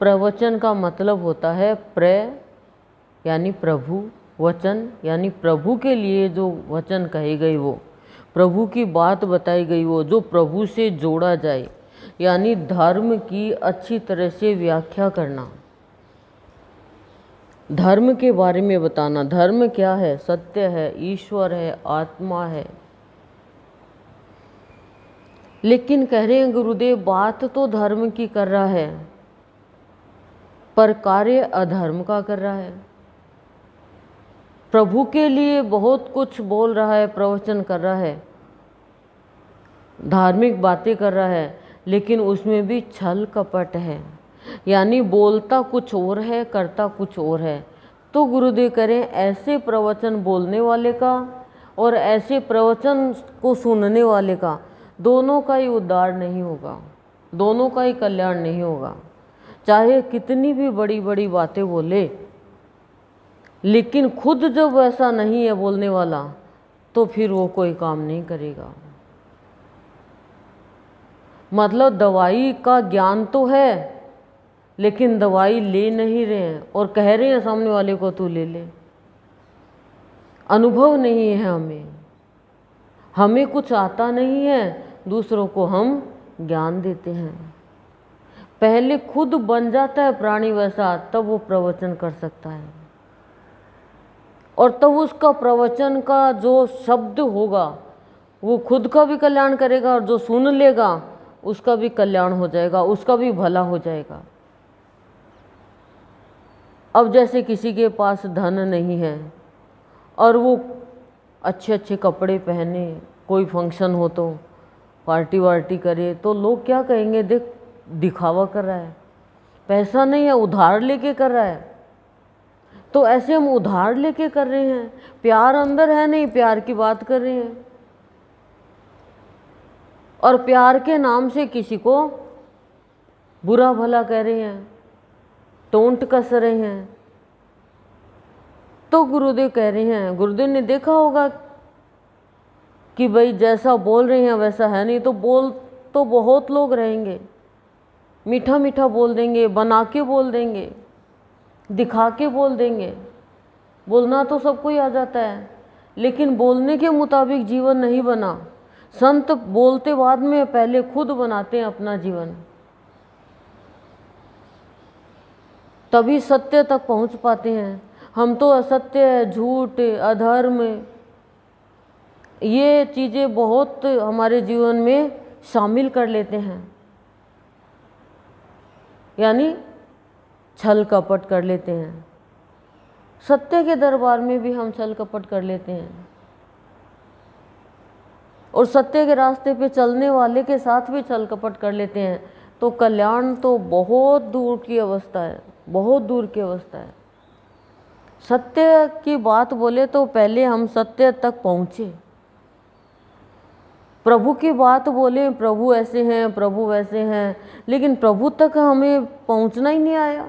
प्रवचन का मतलब होता है यानी प्रभु, वचन यानी प्रभु के लिए जो वचन कही गई वो, प्रभु की बात बताई गई वो, जो प्रभु से जोड़ा जाए, यानी धर्म की अच्छी तरह से व्याख्या करना, धर्म के बारे में बताना। धर्म क्या है? सत्य है, ईश्वर है, आत्मा है। लेकिन कह रहे हैं गुरुदेव बात तो धर्म की कर रहा है पर कार्य अधर्म का कर रहा है। प्रभु के लिए बहुत कुछ बोल रहा है, प्रवचन कर रहा है, धार्मिक बातें कर रहा है, लेकिन उसमें भी छल कपट है, यानी बोलता कुछ और है, करता कुछ और है। तो गुरुदेव करें ऐसे प्रवचन बोलने वाले का और ऐसे प्रवचन को सुनने वाले का, दोनों का ही उद्धार नहीं होगा, दोनों का ही कल्याण नहीं होगा। चाहे कितनी भी बड़ी बड़ी बातें बोले, लेकिन खुद जब ऐसा नहीं है बोलने वाला, तो फिर वो कोई काम नहीं करेगा। मतलब दवाई का ज्ञान तो है, लेकिन दवाई ले नहीं रहे हैं और कह रहे हैं सामने वाले को तू ले ले। अनुभव नहीं है हमें कुछ आता नहीं है, दूसरों को हम ज्ञान देते हैं। पहले खुद बन जाता है प्राणी वैसा, तब वो प्रवचन कर सकता है, और तब उसका प्रवचन का जो शब्द होगा वो खुद का भी कल्याण करेगा, और जो सुन लेगा उसका भी कल्याण हो जाएगा, उसका भी भला हो जाएगा। अब जैसे किसी के पास धन नहीं है और वो अच्छे अच्छे कपड़े पहने, कोई फंक्शन हो तो पार्टी वार्टी करे, तो लोग क्या कहेंगे, देख दिखावा कर रहा है, पैसा नहीं है उधार लेके कर रहा है। तो ऐसे हम उधार लेके कर रहे हैं, प्यार अंदर है नहीं, प्यार की बात कर रहे हैं, और प्यार के नाम से किसी को बुरा भला कह रहे हैं, टोंट कस रहे हैं। तो गुरुदेव कह रहे हैं, गुरुदेव ने देखा होगा कि भाई जैसा बोल रहे हैं वैसा है नहीं, तो बोल तो बहुत लोग रहेंगे, मीठा मीठा बोल देंगे, बना के बोल देंगे, दिखा के बोल देंगे। बोलना तो सबको ही आ जाता है, लेकिन बोलने के मुताबिक जीवन नहीं बना। संत बोलते बाद में पहले खुद बनाते हैं अपना जीवन, तभी सत्य तक पहुंच पाते हैं। हम तो असत्य, झूठ, अधर्म, ये चीज़ें बहुत हमारे जीवन में शामिल कर लेते हैं, यानी छल कपट कर लेते हैं। सत्य के दरबार में भी हम छल कपट कर लेते हैं, और सत्य के रास्ते पे चलने वाले के साथ भी छल कपट कर लेते हैं। तो कल्याण तो बहुत दूर की अवस्था है, बहुत दूर की अवस्था है। सत्य की बात बोले तो पहले हम सत्य तक पहुँचे। प्रभु की बात बोले, प्रभु ऐसे हैं, प्रभु वैसे हैं, लेकिन प्रभु तक हमें पहुँचना ही नहीं आया,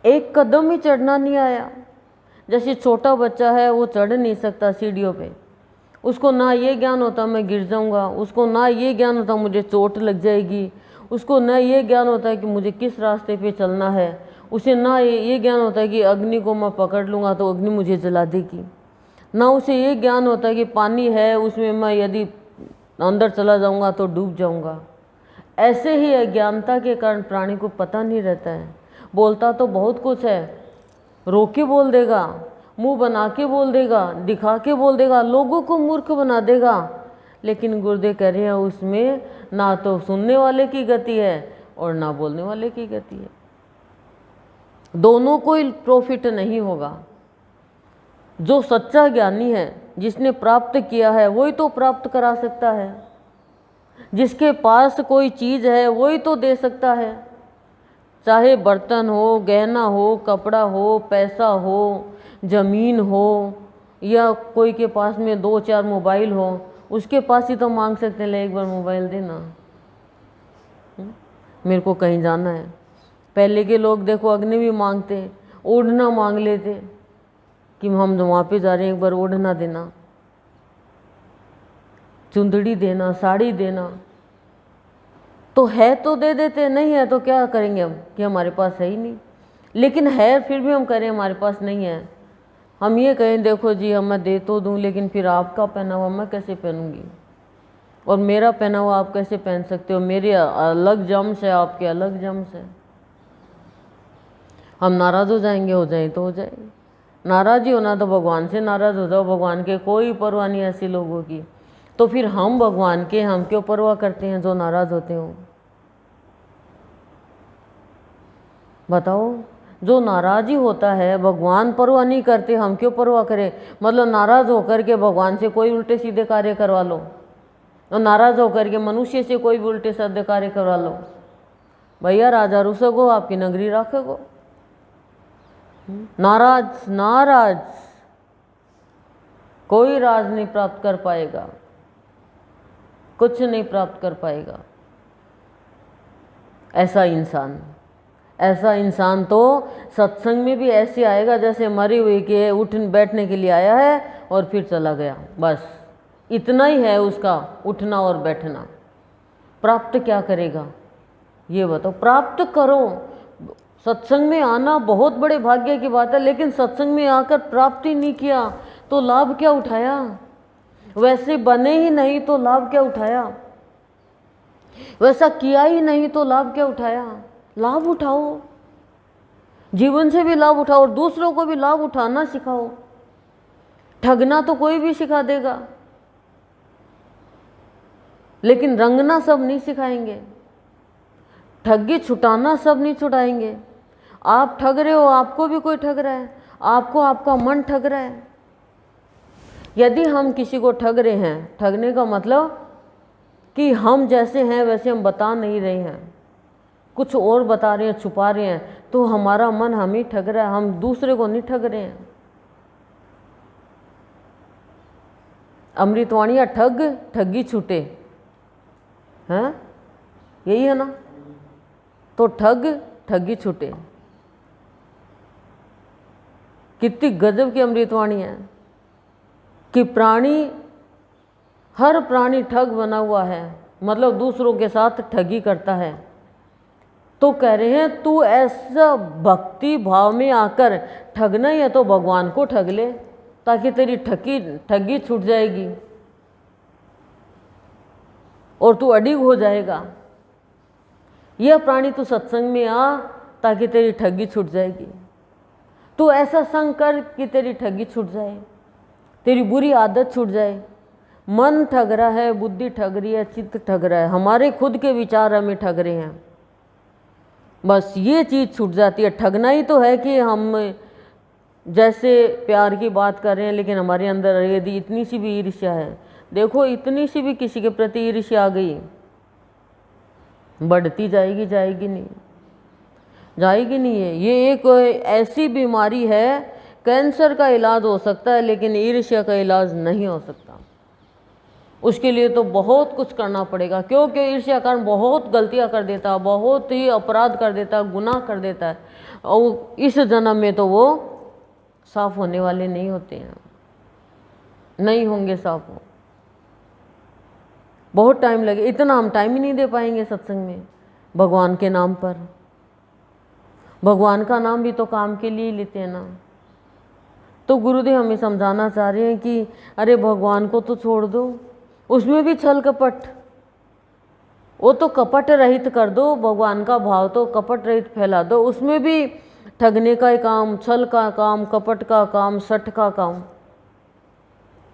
एक कदम ही चढ़ना नहीं आया। जैसे छोटा बच्चा है, वो चढ़ नहीं सकता सीढ़ियों पे, उसको ना ये ज्ञान होता मैं गिर जाऊंगा, उसको ना ये ज्ञान होता मुझे चोट लग जाएगी, उसको ना ये ज्ञान होता है कि मुझे किस रास्ते पे चलना है, उसे ना ये ज्ञान होता है कि अग्नि को मैं पकड़ लूँगा तो अग्नि मुझे जला देगी, ना उसे ये ज्ञान होता है कि पानी है उसमें मैं यदि अंदर चला जाऊँगा तो डूब जाऊँगा। ऐसे ही अज्ञानता के कारण प्राणी को पता नहीं रहता है। बोलता तो बहुत कुछ है, रोक के बोल देगा, मुंह बना के बोल देगा, दिखा के बोल देगा, लोगों को मूर्ख बना देगा, लेकिन गुरुदेव कह रहे हैं उसमें ना तो सुनने वाले की गति है और ना बोलने वाले की गति है, दोनों को ही प्रॉफिट नहीं होगा। जो सच्चा ज्ञानी है, जिसने प्राप्त किया है, वही तो प्राप्त करा सकता है। जिसके पास कोई चीज़ है वही तो दे सकता है, चाहे बर्तन हो, गहना हो, कपड़ा हो, पैसा हो, ज़मीन हो, या कोई के पास में 2-4 मोबाइल हो, उसके पास ही तो मांग सकते हैं, ले एक बार मोबाइल देना, मेरे को कहीं जाना है। पहले के लोग देखो अग्नि भी मांगते, ओढ़ना मांग लेते कि हम वहाँ पे जा रहे हैं, एक बार ओढ़ना देना, चुंदड़ी देना, साड़ी देना। तो है तो दे देते, नहीं है तो क्या करेंगे हम कि हमारे पास है ही नहीं। लेकिन है फिर भी हम करें हमारे पास नहीं है। हम ये कहें देखो जी हम मैं दे तो दूँ, लेकिन फिर आपका पहना हुआ मैं कैसे पहनूंगी, और मेरा पहना हुआ आप कैसे पहन सकते हो, मेरे अलग जम्स है आपके अलग जम्स है। हम नाराज़ हो जाएंगे, हो जाए तो हो जाए। नाराज़ ही होना तो भगवान से नाराज़ हो जाओ, भगवान के कोई परवाह नहीं ऐसे लोगों की। तो फिर हम भगवान के हम क्यों परवाह करते हैं जो नाराज़ होते हो? बताओ, जो नाराज़ ही होता है भगवान परवाह नहीं करते, हम क्यों परवाह करें? मतलब नाराज़ होकर के भगवान से कोई उल्टे सीधे कार्य करवा लो, और नाराज़ होकर के मनुष्य से कोई भी उल्टे सीधे कार्य करवा लो, भैया राजा रुसगो आपकी नगरी राखेगो। नाराज नाराज कोई राज नहीं प्राप्त कर पाएगा, कुछ नहीं प्राप्त कर पाएगा। ऐसा इंसान तो सत्संग में भी ऐसे आएगा जैसे मरी हुई के उठ बैठने के लिए आया है और फिर चला गया, बस इतना ही है उसका उठना और बैठना। प्राप्त क्या करेगा ये बताओ? प्राप्त करो। सत्संग में आना बहुत बड़े भाग्य की बात है, लेकिन सत्संग में आकर प्राप्त ही नहीं किया तो लाभ क्या उठाया? वैसे बने ही नहीं तो लाभ क्या उठाया? वैसा किया ही नहीं तो लाभ क्या उठाया? लाभ उठाओ, जीवन से भी लाभ उठाओ और दूसरों को भी लाभ उठाना सिखाओ। ठगना तो कोई भी सिखा देगा, लेकिन रंगना सब नहीं सिखाएंगे, ठगी छुटाना सब नहीं छुटाएंगे। आप ठग रहे हो, आपको भी कोई ठग रहा है, आपको आपका मन ठग रहा है। यदि हम किसी को ठग रहे हैं, ठगने का मतलब कि हम जैसे हैं वैसे हम बता नहीं रहे हैं, कुछ और बता रहे हैं, छुपा रहे हैं, तो हमारा मन हम ही ठग रहा है, हम दूसरे को नहीं ठग रहे हैं। अमृतवाणिया ठग ठगी छूटे हैं, यही है ना? तो ठग ठगी छूटे, कितनी गजब की अमृतवाणी है कि हर प्राणी ठग बना हुआ है, मतलब दूसरों के साथ ठगी करता है। तो कह रहे हैं तू ऐसा भक्ति भाव में आकर ठगना ही है तो भगवान को ठग ले, ताकि तेरी ठगी छूट जाएगी और तू अडिग हो जाएगा। यह प्राणी तू सत्संग में आ ताकि तेरी ठगी छूट जाएगी। तू ऐसा संग कर कि तेरी ठगी छूट जाए, तेरी बुरी आदत छूट जाए। मन ठग रहा है, बुद्धि ठग रही है, चित्त ठग रहा है, हमारे खुद के विचार हमें ठग रहे हैं। बस ये चीज़ छूट जाती है। ठगना ही तो है कि हम जैसे प्यार की बात कर रहे हैं, लेकिन हमारे अंदर यदि इतनी सी भी ईर्ष्या है, देखो इतनी सी भी किसी के प्रति ईर्ष्या आ गई, बढ़ती जाएगी, जाएगी नहीं, जाएगी नहीं है। ये एक ऐसी बीमारी है, कैंसर का इलाज हो सकता है लेकिन ईर्ष्या का इलाज नहीं हो सकता। उसके लिए तो बहुत कुछ करना पड़ेगा, क्योंकि ईर्ष्या कारण बहुत गलतियां कर देता है, बहुत ही अपराध कर देता है, गुनाह कर देता है, और इस जन्म में तो वो साफ होने वाले नहीं होते हैं, नहीं होंगे साफ। हो बहुत टाइम लगे, इतना हम टाइम ही नहीं दे पाएंगे सत्संग में भगवान के नाम पर। भगवान का नाम भी तो काम के लिए लेते हैं ना। तो गुरुदेव हमें समझाना चाह रहे हैं कि अरे भगवान को तो छोड़ दो, उसमें भी छल कपट, वो तो कपट रहित कर दो, भगवान का भाव तो कपट रहित फैला दो, उसमें भी ठगने का काम, छल का काम, कपट का काम, सठ का काम।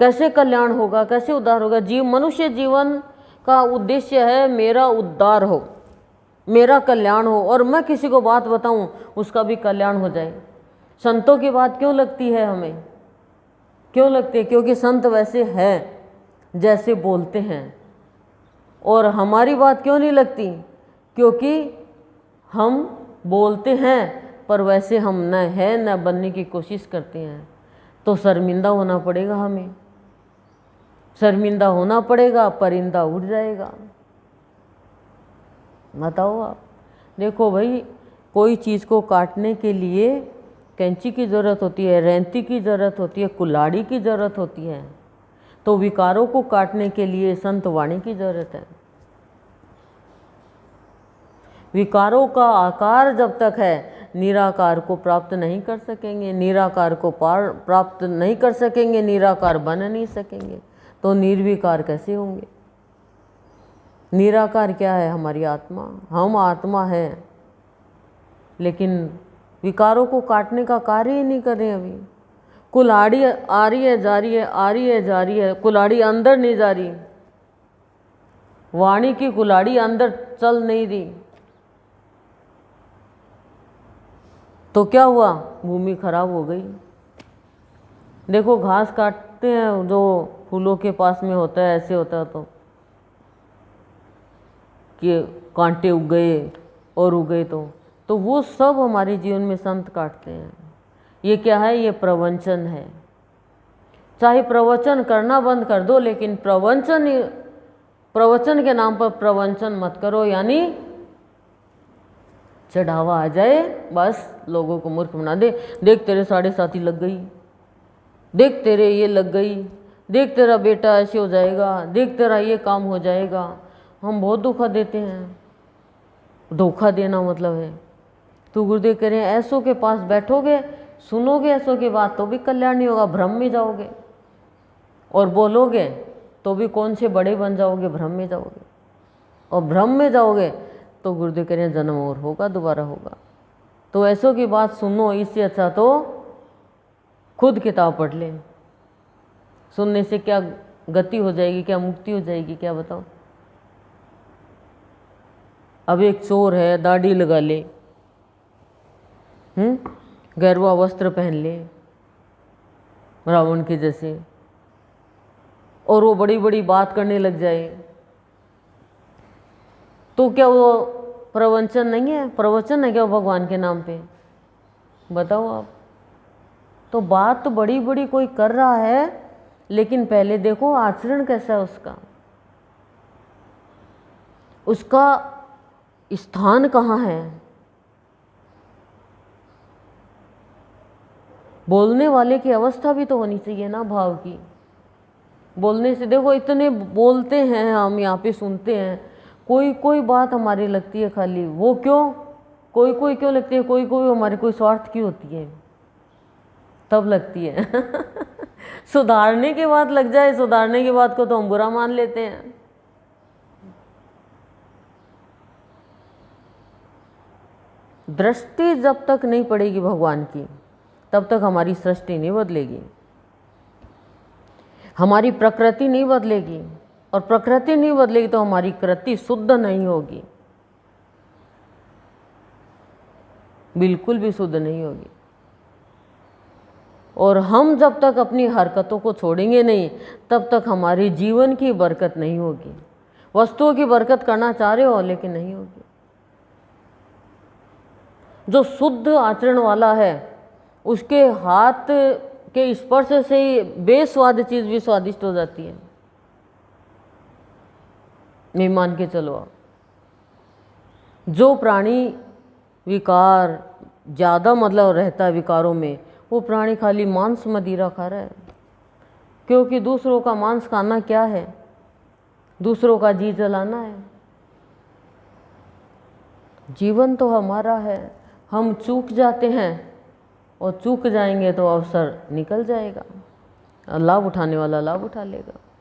कैसे कल्याण होगा, कैसे उद्धार होगा? मनुष्य जीवन का उद्देश्य है मेरा उद्धार हो, मेरा कल्याण हो, और मैं किसी को बात बताऊं उसका भी कल्याण हो जाए। संतों की बात क्यों लगती है हमें? क्यों लगती है? क्योंकि संत वैसे हैं जैसे बोलते हैं। और हमारी बात क्यों नहीं लगती? क्योंकि हम बोलते हैं पर वैसे हम न है न बनने की कोशिश करते हैं। तो शर्मिंदा होना पड़ेगा, हमें शर्मिंदा होना पड़ेगा, परिंदा उड़ जाएगा। बताओ आप, देखो भाई, कोई चीज़ को काटने के लिए कैंची की ज़रूरत होती है, रेंती की ज़रूरत होती है, कुल्हाड़ी की ज़रूरत होती है, तो विकारों को काटने के लिए संत वाणी की ज़रूरत है। विकारों का आकार जब तक है निराकार को प्राप्त नहीं कर सकेंगे, निराकार को प्राप्त नहीं कर सकेंगे, निराकार बन नहीं सकेंगे, तो निर्विकार कैसे होंगे। निराकार क्या है? हमारी आत्मा। हम आत्मा है, लेकिन विकारों को काटने का कार्य ही नहीं कर रहे अभी। कुल्हाड़ी आ रही है जा रही है, आ रही है जा रही है, कुल्हाड़ी अंदर नहीं जा रही, वाणी की कुल्हाड़ी अंदर चल नहीं रही, तो क्या हुआ? भूमि खराब हो गई। देखो घास काटते हैं जो फूलों के पास में होता है, ऐसे होता है तो कि कांटे उग गए और उग गए, तो वो सब हमारे जीवन में संत काटते हैं। ये क्या है? ये प्रवंचन है। चाहे प्रवचन करना बंद कर दो, लेकिन प्रवचन के नाम पर प्रवंचन मत करो, यानी चढ़ावा आ जाए बस लोगों को मूर्ख बना दे। देख तेरे 7.5 लग गई, देख तेरे ये लग गई, देख तेरा बेटा ऐसे हो जाएगा, देख तेरा ये काम हो जाएगा। हम बहुत धोखा देते हैं। धोखा देना मतलब है, तो गुरुदेव कह रहे हैं ऐसों के पास बैठोगे, सुनोगे ऐसों की बात, तो भी कल्याण नहीं होगा, भ्रम में जाओगे, और बोलोगे तो भी कौन से बड़े बन जाओगे, भ्रम में जाओगे, और भ्रम में जाओगे तो गुरुदेव कह रहे हैं जन्म और होगा, दोबारा होगा। तो ऐसों की बात सुनो, इससे अच्छा तो खुद किताब पढ़ ले। सुनने से क्या गति हो जाएगी, क्या मुक्ति हो जाएगी, क्या बताओ। अब एक चोर है, दाढ़ी लगा ले, गैरवा वस्त्र पहन ले रावण के जैसे, और वो बड़ी बड़ी बात करने लग जाए, तो क्या वो प्रवचन नहीं है? प्रवचन है क्या भगवान के नाम पे? बताओ आप। तो बात तो बड़ी बड़ी कोई कर रहा है, लेकिन पहले देखो आचरण कैसा है उसका, उसका स्थान कहाँ है। बोलने वाले की अवस्था भी तो होनी चाहिए ना, भाव की। बोलने से देखो इतने बोलते हैं हम, यहाँ पे सुनते हैं, कोई कोई बात हमारी लगती है खाली, वो क्यों? कोई कोई क्यों लगती है? कोई कोई हमारे कोई स्वार्थ की होती है, तब लगती है। सुधारने के बाद लग जाए, सुधारने के बाद को तो हम बुरा मान लेते हैं। दृष्टि जब तक नहीं पड़ेगी भगवान की, तब तक हमारी सृष्टि नहीं बदलेगी, हमारी प्रकृति नहीं बदलेगी, और प्रकृति नहीं बदलेगी तो हमारी कृति शुद्ध नहीं होगी, बिल्कुल भी शुद्ध नहीं होगी। और हम जब तक अपनी हरकतों को छोड़ेंगे नहीं, तब तक हमारी जीवन की बरकत नहीं होगी। वस्तुओं की बरकत करना चाह रहे हो, लेकिन नहीं होगी। जो शुद्ध आचरण वाला है, उसके हाथ के स्पर्श से ही बेस्वाद चीज़ भी स्वादिष्ट हो जाती है। नहीं मान के चलो आप। जो प्राणी विकार ज़्यादा मतलब रहता है विकारों में, वो प्राणी खाली मांस मदिरा खा रहा है, क्योंकि दूसरों का मांस खाना क्या है? दूसरों का जी जलाना है। जीवन तो हमारा है, हम चूक जाते हैं, और चूक जाएंगे तो अवसर निकल जाएगा, लाभ उठाने वाला लाभ उठा लेगा।